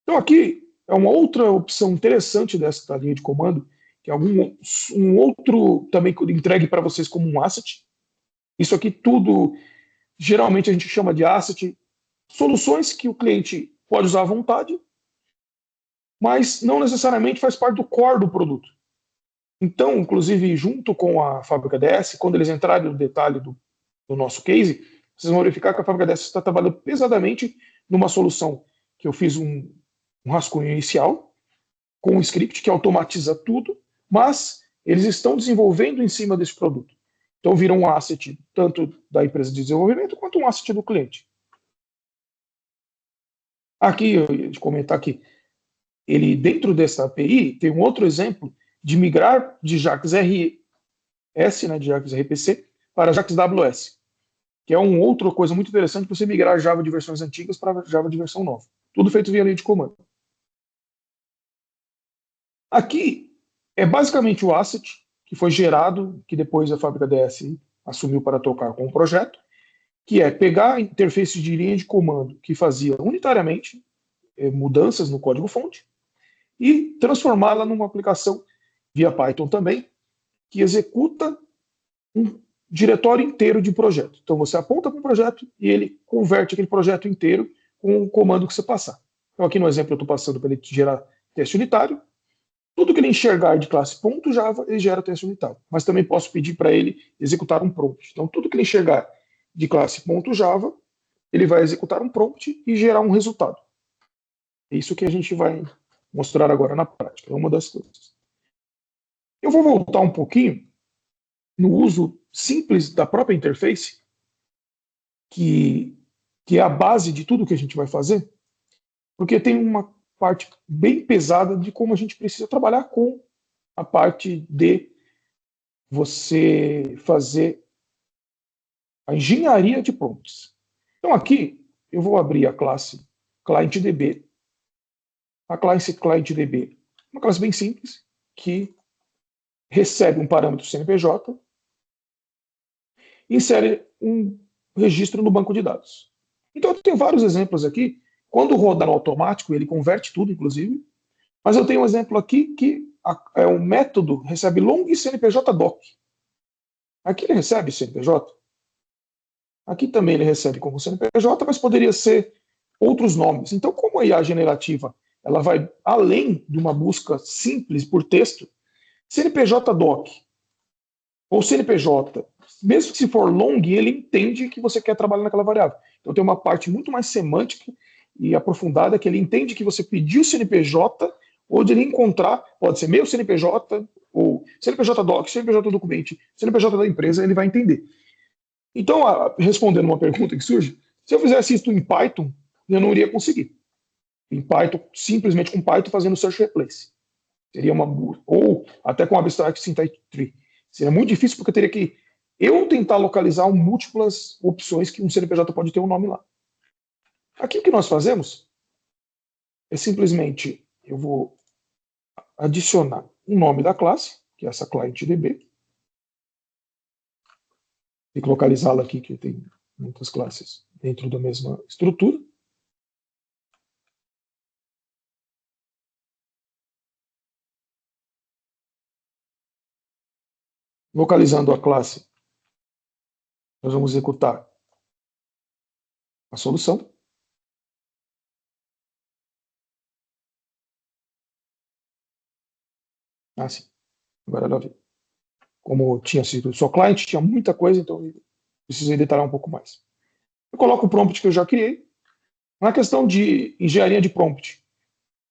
Então aqui é uma outra opção interessante dessa linha de comando, que é um outro também que eu entregue para vocês como um asset. Isso aqui tudo, geralmente a gente chama de asset, soluções que o cliente pode usar à vontade, mas não necessariamente faz parte do core do produto. Então, inclusive, junto com a Fábrica DS, quando eles entrarem no detalhe do nosso case, vocês vão verificar que a Fábrica DS está trabalhando pesadamente numa solução que eu fiz um rascunho inicial, com um script que automatiza tudo, mas eles estão desenvolvendo em cima desse produto. Então, vira um asset tanto da empresa de desenvolvimento quanto um asset do cliente. Aqui, eu ia comentar que ele, dentro dessa API, tem um outro exemplo de migrar de JAX RS, né, de JAX RPC, para JAX WS, que é uma outra coisa muito interessante para você migrar Java de versões antigas para Java de versão nova. Tudo feito via linha de comando. Aqui é basicamente o asset que foi gerado, que depois a Fábrica DS assumiu para tocar com o projeto, que é pegar a interface de linha de comando que fazia unitariamente mudanças no código-fonte e transformá-la numa aplicação via Python também, que executa um diretório inteiro de projeto. Então você aponta para o projeto e ele converte aquele projeto inteiro com o comando que você passar. Então aqui no exemplo eu estou passando para ele gerar teste unitário. Tudo que ele enxergar de classe .java, ele gera teste unitário. Mas também posso pedir para ele executar um prompt. Então tudo que ele enxergar de classe .java, ele vai executar um prompt e gerar um resultado. É isso que a gente vai mostrar agora na prática. É uma das coisas. Eu vou voltar um pouquinho no uso simples da própria interface, que é a base de tudo que a gente vai fazer, porque tem uma parte bem pesada de como a gente precisa trabalhar com a parte de você fazer a engenharia de prompts. Então aqui eu vou abrir a classe ClientDB. A classe ClientDB é uma classe bem simples, que recebe um parâmetro CNPJ e insere um registro no banco de dados. Então eu tenho vários exemplos aqui. Quando roda no automático, ele converte tudo, inclusive. Mas eu tenho um exemplo aqui que o método recebe long CNPJ doc. Aqui ele recebe CNPJ. Aqui também ele recebe como CNPJ, mas poderia ser outros nomes. Então, como a IA generativa ela vai além de uma busca simples por texto, CNPJ doc ou CNPJ, mesmo que se for long, ele entende que você quer trabalhar naquela variável. Então tem uma parte muito mais semântica e aprofundada, que ele entende que você pediu o CNPJ, onde ele encontrar, pode ser meu CNPJ, ou CNPJ doc, CNPJ documento, CNPJ da empresa, ele vai entender. Então, respondendo uma pergunta que surge, se eu fizesse isso em Python, eu não iria conseguir. Em Python, simplesmente com Python fazendo search replace. Seria ou até com abstract syntax tree. Seria muito difícil porque eu teria que tentar localizar múltiplas opções que um CNPJ pode ter um nome lá. Aqui o que nós fazemos é simplesmente, eu vou adicionar o nome da classe, que é essa client.db. Tem que localizá-la aqui, que tem muitas classes dentro da mesma estrutura. Localizando a classe, nós vamos executar a solução. Sim. Agora ela veio. Como tinha sido só client, tinha muita coisa, então eu precisei detalhar um pouco mais. Eu coloco o prompt que eu já criei. Na questão de engenharia de prompt,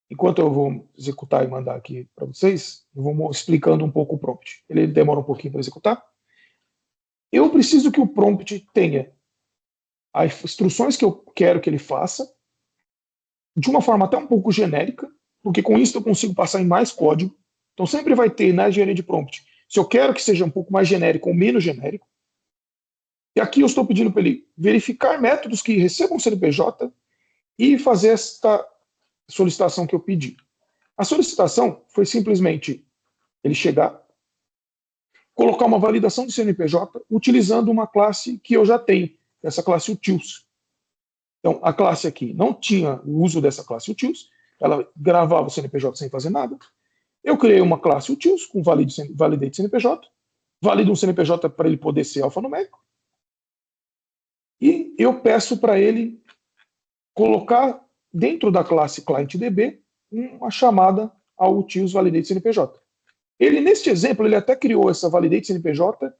enquanto eu vou executar e mandar aqui para vocês, eu vou explicando um pouco o prompt. Ele demora um pouquinho para executar. Eu preciso que o prompt tenha as instruções que eu quero que ele faça, de uma forma até um pouco genérica, porque com isso eu consigo passar em mais código. Então sempre vai ter na engenharia de prompt, se eu quero que seja um pouco mais genérico ou menos genérico. E aqui eu estou pedindo para ele verificar métodos que recebam CNPJ e fazer esta solicitação que eu pedi. A solicitação foi simplesmente ele chegar, colocar uma validação de CNPJ utilizando uma classe que eu já tenho, essa classe utils. Então, a classe aqui não tinha o uso dessa classe utils, ela gravava o CNPJ sem fazer nada. Eu criei uma classe utils com validate CNPJ, valido um CNPJ para ele poder ser alfanumérico, e eu peço para ele colocar dentro da classe client.db uma chamada ao utils validate CNPJ. Ele, neste exemplo, ele até criou essa validate CNPJ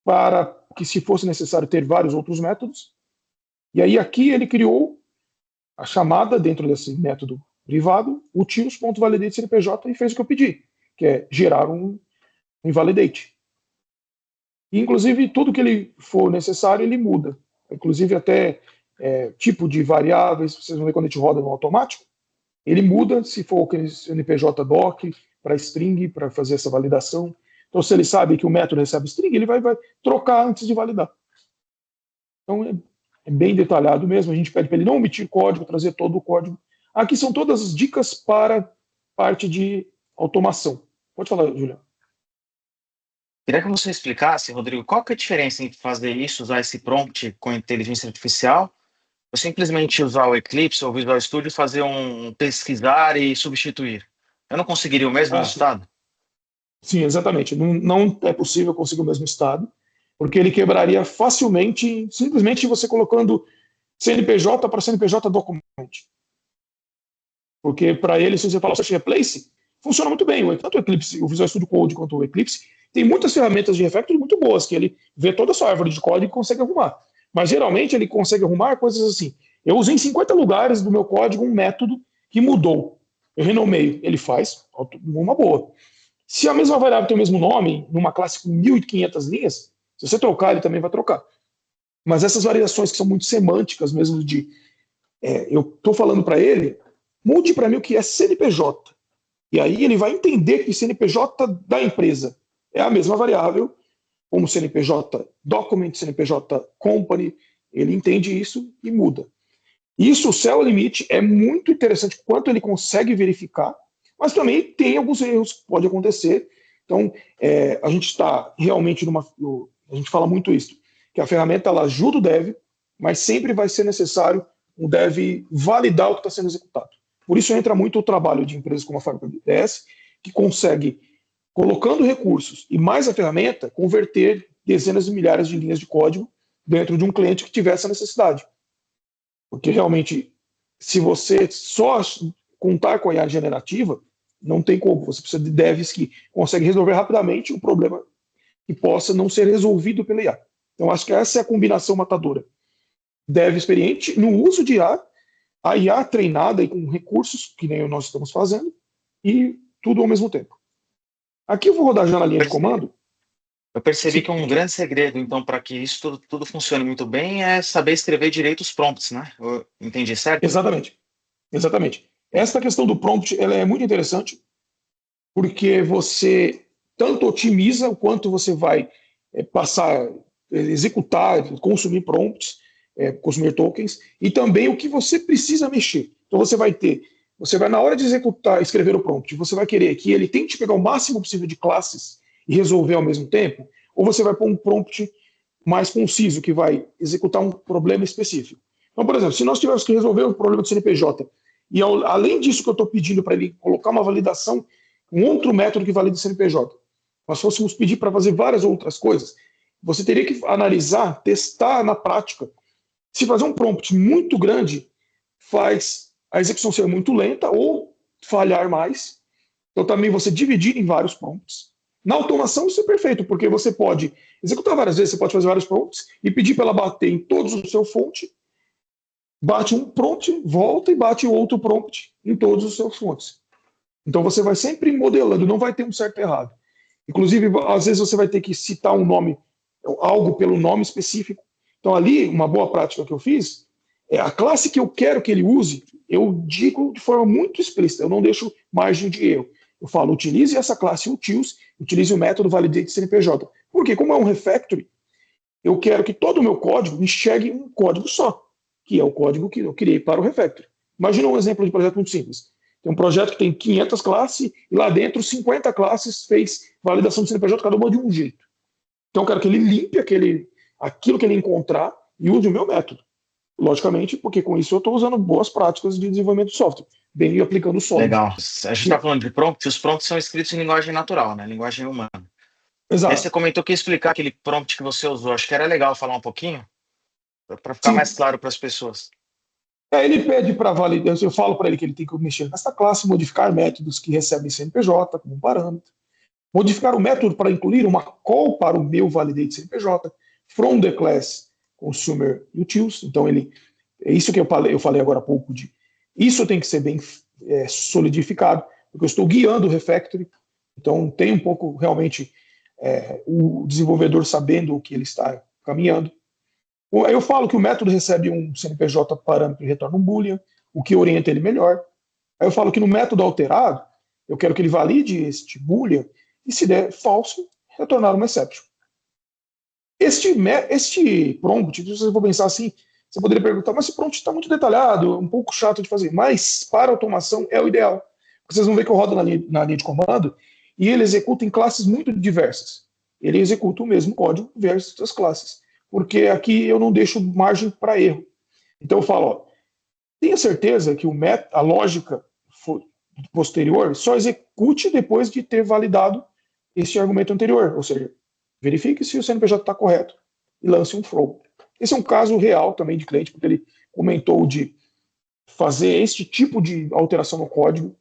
para que, se fosse necessário, ter vários outros métodos. E aí aqui ele criou a chamada dentro desse método privado, utils.validate CNPJ, e fez o que eu pedi, que é gerar um invalidate. E, inclusive, tudo que ele for necessário, ele muda. Inclusive, até tipo de variáveis, vocês vão ver quando a gente roda no automático, ele muda se for aquele CNPJ doc para string, para fazer essa validação. Então, se ele sabe que o método recebe string, ele vai trocar antes de validar. Então, é bem detalhado mesmo. A gente pede para ele não omitir código, trazer todo o código. Aqui são todas as dicas para parte de automação. Pode falar, Juliano. Queria que você explicasse, Rodrigo, qual que é a diferença entre fazer isso, usar esse prompt com inteligência artificial, ou simplesmente usar o Eclipse ou o Visual Studio e fazer um pesquisar e substituir? Eu não conseguiria o mesmo resultado? Sim, exatamente. Não é possível conseguir o mesmo estado, porque ele quebraria facilmente, simplesmente você colocando CNPJ para CNPJ document. Porque para ele, se você falar search replace, funciona muito bem. Tanto o Eclipse, o Visual Studio Code quanto o Eclipse, tem muitas ferramentas de refactor muito boas, que ele vê toda a sua árvore de código e consegue arrumar. Mas geralmente ele consegue arrumar coisas assim. Eu usei em 50 lugares do meu código um método que mudou. Eu renomeio, ele faz uma boa. Se a mesma variável tem o mesmo nome, numa classe com 1.500 linhas, se você trocar, ele também vai trocar. Mas essas variações que são muito semânticas mesmo de... eu estou falando para ele, mude para mim o que é CNPJ. E aí ele vai entender que CNPJ da empresa é a mesma variável, como CNPJ document, CNPJ company, ele entende isso e muda. Isso, o céu limite, é muito interessante quanto ele consegue verificar, mas também tem alguns erros que podem acontecer. Então, a gente está realmente a gente fala muito isso, que a ferramenta ela ajuda o dev, mas sempre vai ser necessário o dev validar o que está sendo executado. Por isso entra muito o trabalho de empresas como a Fábrica DS, que consegue, colocando recursos e mais a ferramenta, converter dezenas de milhares de linhas de código dentro de um cliente que tiver essa necessidade. Porque realmente, se você só contar com a IA generativa, não tem como. Você precisa de devs que conseguem resolver rapidamente o problema que possa não ser resolvido pela IA. Então, acho que essa é a combinação matadora. Dev experiente no uso de IA, a IA treinada e com recursos, que nem nós estamos fazendo, e tudo ao mesmo tempo. Aqui eu vou rodar já na linha de comando. Eu percebi que um grande segredo, então, para que isso tudo funcione muito bem é saber escrever direito os prompts, né? Eu entendi certo? Exatamente. Essa questão do prompt ela é muito interessante, porque você tanto otimiza o quanto você vai passar, executar, consumir prompts. consumer tokens, e também o que você precisa mexer. Então você vai na hora de executar, escrever o prompt, você vai querer que ele tente pegar o máximo possível de classes e resolver ao mesmo tempo, ou você vai pôr um prompt mais conciso, que vai executar um problema específico. Então, por exemplo, se nós tivéssemos que resolver o problema do CNPJ, e além disso que eu estou pedindo para ele colocar uma validação, um outro método que valida o CNPJ, nós fôssemos pedir para fazer várias outras coisas, você teria que analisar, testar na prática. Se fazer um prompt muito grande, faz a execução ser muito lenta ou falhar mais. Então, também você dividir em vários prompts. Na automação, isso é perfeito, porque você pode executar várias vezes, você pode fazer vários prompts e pedir para ela bater em todos o seu fonte, bate um prompt, volta e bate outro prompt em todos os seus fontes. Então, você vai sempre modelando, não vai ter um certo e errado. Inclusive, às vezes você vai ter que citar um nome, algo pelo nome específico. Então, ali, uma boa prática que eu fiz é a classe que eu quero que ele use, eu digo de forma muito explícita, eu não deixo margem de erro. Eu falo, utilize essa classe utils, utilize o método validate CNPJ. Porque, como é um refactory, eu quero que todo o meu código enxergue um código só, que é o código que eu criei para o refactory. Imagina um exemplo de projeto muito simples. Tem um projeto que tem 500 classes e lá dentro 50 classes fez validação do CNPJ, cada uma de um jeito. Então eu quero que ele limpe aquilo que ele encontrar e use o meu método. Logicamente, porque com isso eu estou usando boas práticas de desenvolvimento de software, bem aplicando o software. Legal. A gente está falando de prompts, os prompts são escritos em linguagem natural, né? Linguagem humana. Exato. Aí você comentou que ia explicar aquele prompt que você usou. Acho que era legal falar um pouquinho, para ficar Sim. mais claro para as pessoas. Ele pede para validar, eu falo para ele que ele tem que mexer nessa classe, modificar métodos que recebem CNPJ como parâmetro, modificar o método para incluir uma call para o meu validate CNPJ, from the class consumer utils. Então, é isso que eu falei agora há pouco, isso tem que ser bem solidificado, porque eu estou guiando o refactory, então tem um pouco realmente o desenvolvedor sabendo o que ele está caminhando. Aí eu falo que o método recebe um CNPJ parâmetro e retorna um boolean, o que orienta ele melhor. Aí eu falo que no método alterado, eu quero que ele valide este boolean e, se der falso, retornar uma exception. Este prompt, se você for pensar assim, você poderia perguntar, mas esse prompt está muito detalhado, um pouco chato de fazer, mas para automação é o ideal. Porque vocês vão ver que eu rodo na linha de comando e ele executa em classes muito diversas. Ele executa o mesmo código versus as classes. Porque aqui eu não deixo margem para erro. Então eu falo, tenha certeza que a lógica posterior só execute depois de ter validado esse argumento anterior, ou seja, verifique se o CNPJ está correto e lance um throw. Esse é um caso real também de cliente, porque ele comentou de fazer este tipo de alteração no código,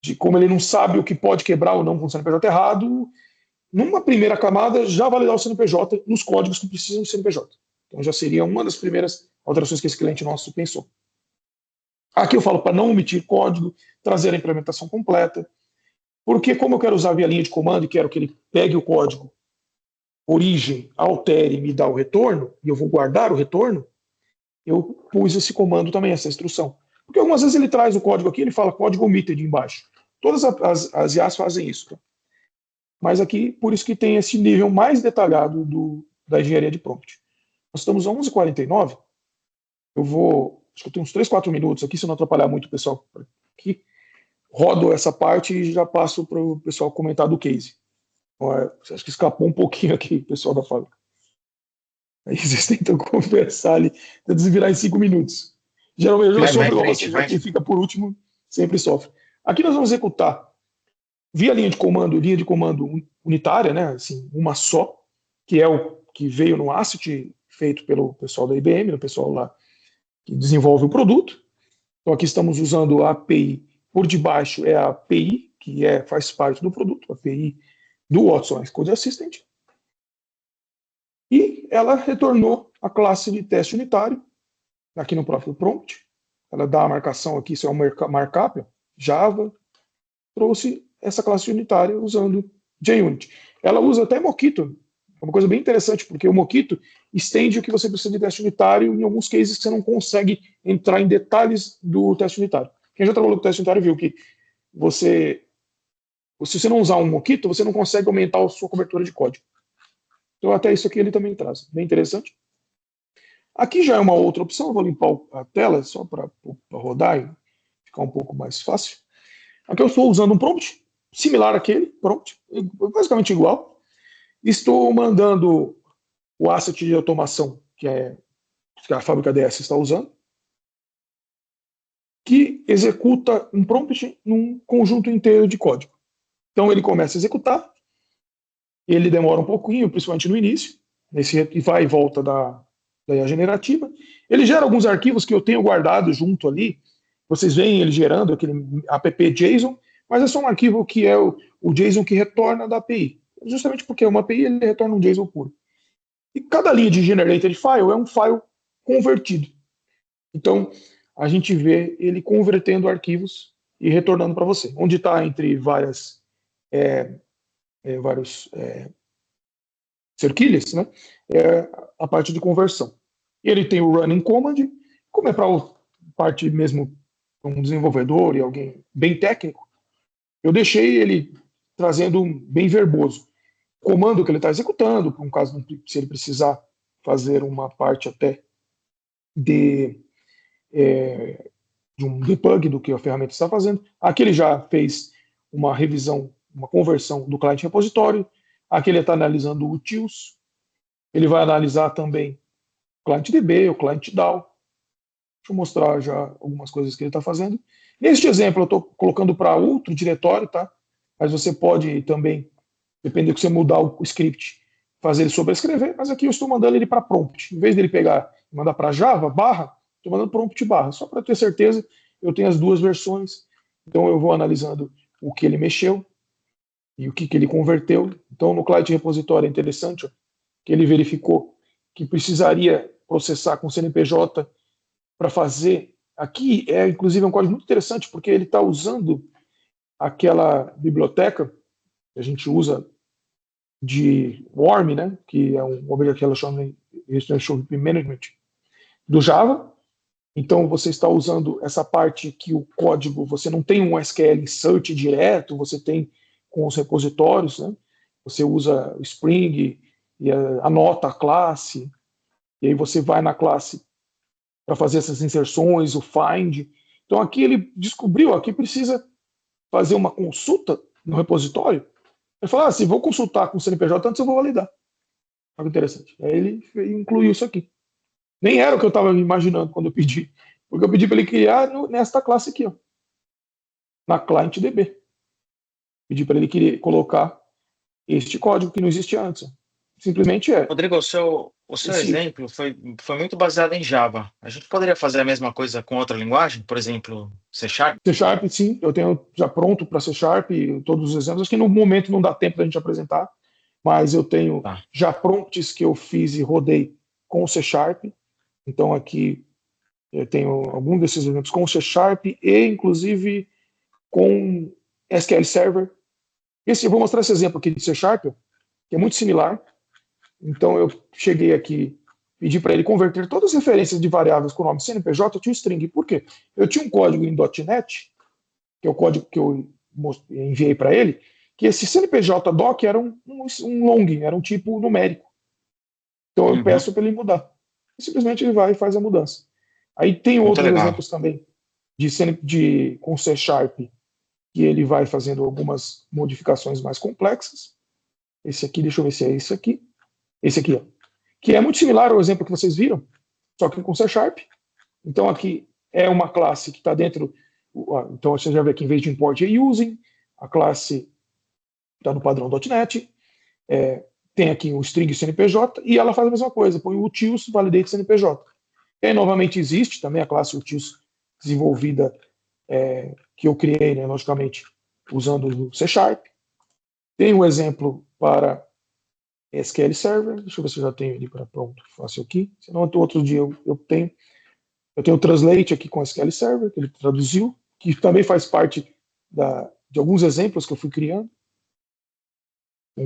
de como ele não sabe o que pode quebrar ou não com o CNPJ errado, numa primeira camada, já validar o CNPJ nos códigos que precisam de CNPJ. Então já seria uma das primeiras alterações que esse cliente nosso pensou. Aqui eu falo para não omitir código, trazer a implementação completa, porque como eu quero usar via linha de comando e quero que ele pegue o código, origem, altere e me dá o retorno, e eu vou guardar o retorno, eu pus esse comando também, essa instrução. Porque algumas vezes ele traz o código aqui, ele fala código omitted embaixo. Todas as IAs fazem isso. Tá? Mas aqui, por isso que tem esse nível mais detalhado da engenharia de prompt. Nós estamos a 11h49, acho que eu tenho uns 3, 4 minutos aqui, se não atrapalhar muito o pessoal aqui, rodo essa parte e já passo para o pessoal comentar do case. Acho que escapou um pouquinho aqui, pessoal da fábrica. Aí vocês tentam conversar ali, tentam se virar em 5 minutos. Geralmente eu sofro igual você, já quem fica por último sempre sofre. Aqui nós vamos executar via linha de comando unitária, né, assim, uma só, que é o que veio no asset feito pelo pessoal da IBM, o pessoal lá que desenvolve o produto. Então aqui estamos usando a API, por debaixo é a API, que faz parte do produto, a API do Watson Code Assistant. E ela retornou a classe de teste unitário, aqui no próprio prompt. Ela dá a marcação aqui, isso é um markup, Java, trouxe essa classe unitária usando JUnit. Ela usa até Mockito, é uma coisa bem interessante, porque o Mockito estende o que você precisa de teste unitário em alguns cases que você não consegue entrar em detalhes do teste unitário. Quem já trabalhou com teste unitário viu que se você não usar um Mockito, você não consegue aumentar a sua cobertura de código. Então até isso aqui ele também traz. Bem interessante. Aqui já é uma outra opção, eu vou limpar a tela só para rodar e ficar um pouco mais fácil. Aqui eu estou usando um prompt similar àquele, prompt, basicamente igual. Estou mandando o asset de automação que a fábrica DS está usando, que executa um prompt num conjunto inteiro de código. Então ele começa a executar, ele demora um pouquinho, principalmente no início, nesse vai e volta da IA generativa. Ele gera alguns arquivos que eu tenho guardado junto ali, vocês veem ele gerando aquele app JSON, mas é só um arquivo que é o JSON que retorna da API. Justamente porque é uma API, ele retorna um JSON puro. E cada linha de generated file é um file convertido. Então, a gente vê ele convertendo arquivos e retornando para você. Onde está entre vários cerquilhas, né? É a parte de conversão. Ele tem o running command, como é para a parte mesmo um desenvolvedor e alguém bem técnico, eu deixei ele trazendo bem verboso. Comando que ele está executando, por um caso, se ele precisar fazer uma parte até de um debug do que a ferramenta está fazendo. Aqui ele já fez uma revisão, uma conversão do client repositório. Aqui ele está analisando o utils. Ele vai analisar também o client DB, o client DAO. Deixa eu mostrar já algumas coisas que ele está fazendo. Neste exemplo, eu estou colocando para outro diretório, tá? Mas você pode também, dependendo do que você mudar o script, fazer ele sobrescrever, mas aqui eu estou mandando ele para prompt. Em vez dele pegar e mandar para Java, barra, estou mandando prompt barra, só para ter certeza, eu tenho as duas versões, então eu vou analisando o que ele mexeu e o que ele converteu. Então no client repositório é interessante, ó, que ele verificou que precisaria processar com CNPJ para fazer. Aqui é inclusive um código muito interessante, porque ele está usando aquela biblioteca que a gente usa de WORM, né, que é um Object Relationship Management do Java. Então você está usando essa parte que o código, você não tem um SQL insert direto, você tem com os repositórios, né? Você usa o Spring e anota a classe, e aí você vai na classe para fazer essas inserções, o find. Então aqui ele descobriu, aqui precisa fazer uma consulta no repositório. Ele falou, se vou consultar com o CNPJ, antes eu vou validar. Olha que interessante. Aí ele incluiu isso aqui. Nem era o que eu estava imaginando quando eu pedi. Porque eu pedi para ele criar nesta classe aqui, ó, na client DB. Pedi para ele colocar este código que não existia antes. Ó. Simplesmente é. Rodrigo, o seu exemplo foi muito baseado em Java. A gente poderia fazer a mesma coisa com outra linguagem? Por exemplo, C#? C#, sim. Eu tenho já pronto para C#, todos os exemplos. Acho que no momento não dá tempo da gente apresentar, mas eu tenho já prompts que eu fiz e rodei com C#. Então aqui eu tenho algum desses exemplos com C# e inclusive com SQL Server. Eu vou mostrar esse exemplo aqui de C#, que é muito similar. Então eu cheguei aqui, pedi para ele converter todas as referências de variáveis com o nome CNPJ, eu tinha um string. Por quê? Eu tinha um código em .NET, que é o código que eu enviei para ele, que esse CNPJ doc era um long, era um tipo numérico. Então eu peço para ele mudar. E simplesmente ele vai e faz a mudança. Aí tem outros exemplos também com C#, que ele vai fazendo algumas modificações mais complexas. Esse aqui, deixa eu ver se é esse aqui. Esse aqui, ó, que é muito similar ao exemplo que vocês viram, só que com C#. Então aqui é uma classe que está dentro. Então você já vê que em vez de import é using, a classe está no padrão .NET. Tem aqui o string CNPJ e ela faz a mesma coisa, põe o utils validate CNPJ. E aí, novamente, existe também a classe utils desenvolvida que eu criei, né, logicamente, usando o C#. Tem um exemplo para SQL Server, deixa eu ver se eu já tenho ele para pronto, fácil aqui, senão outro dia eu tenho o Translate aqui com SQL Server, que ele traduziu, que também faz parte de alguns exemplos que eu fui criando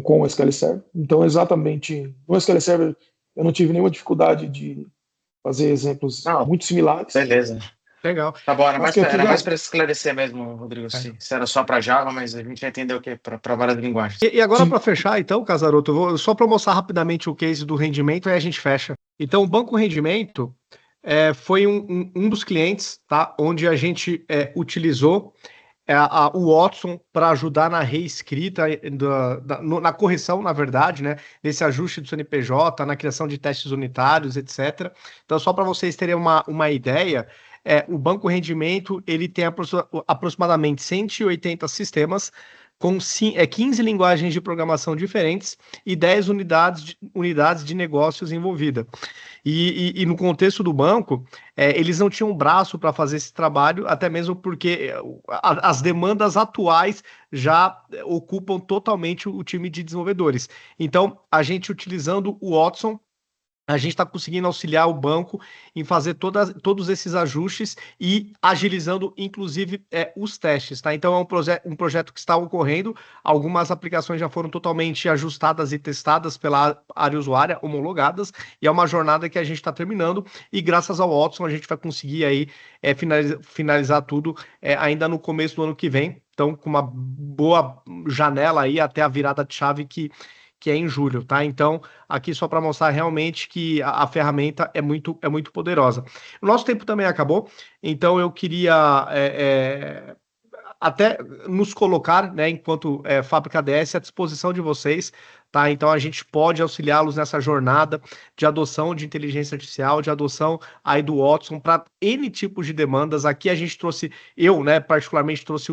com o SQL Server. Então, exatamente, no SQL Server eu não tive nenhuma dificuldade de fazer exemplos muito similares. Beleza. Legal. Tá bom, era mais para esclarecer mesmo, Rodrigo, se era só para Java, mas a gente já entendeu que é para várias linguagens. E agora, para fechar, então, Casaroto, só para mostrar rapidamente o case do rendimento, aí a gente fecha. Então, o Banco Rendimento foi um dos clientes, tá? Onde a gente utilizou o Watson para ajudar na reescrita, na correção, na verdade, né? Nesse ajuste do CNPJ, na criação de testes unitários, etc. Então, só para vocês terem uma ideia, o Banco Rendimento ele tem aproximadamente 180 sistemas com 15 linguagens de programação diferentes e 10 unidades de negócios envolvidas. E no contexto do banco, eles não tinham braço para fazer esse trabalho, até mesmo porque as demandas atuais já ocupam totalmente o time de desenvolvedores. Então, a gente utilizando o Watson, a gente está conseguindo auxiliar o banco em fazer todos esses ajustes e agilizando, inclusive, os testes, tá? Então, é um projeto que está ocorrendo, algumas aplicações já foram totalmente ajustadas e testadas pela área usuária, homologadas, e é uma jornada que a gente está terminando, e graças ao Watson a gente vai conseguir aí finalizar tudo ainda no começo do ano que vem, então com uma boa janela aí até a virada de chave que é em julho, tá? Então, aqui só para mostrar realmente que a ferramenta é muito poderosa. O nosso tempo também acabou, então eu queria até nos colocar, né, enquanto Fábrica DS, à disposição de vocês, tá? Então a gente pode auxiliá-los nessa jornada de adoção de inteligência artificial, de adoção aí do Watson para N tipos de demandas. Aqui a gente trouxe, eu, né, particularmente trouxe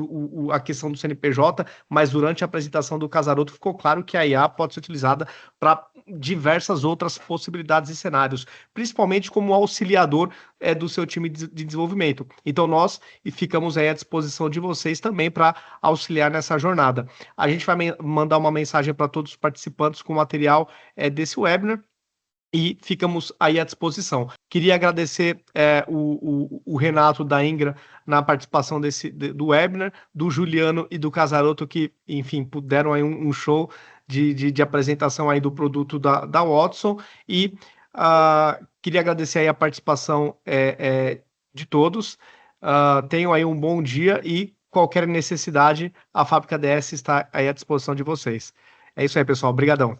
a questão do CNPJ, mas durante a apresentação do Casarotto ficou claro que a IA pode ser utilizada para diversas outras possibilidades e cenários, principalmente como auxiliador do seu time de desenvolvimento. Então nós ficamos aí à disposição de vocês também para auxiliar nessa jornada. A gente vai mandar uma mensagem para todos os participantes com o material desse webinar e ficamos aí à disposição. Queria agradecer o Renato da Ingra na participação do webinar, do Juliano e do Casarotto que, enfim, puderam aí um show de apresentação aí do produto da Watson e queria agradecer aí a participação de todos. Tenham aí um bom dia e qualquer necessidade, a Fábrica DS está aí à disposição de vocês. É isso aí, pessoal. Obrigadão.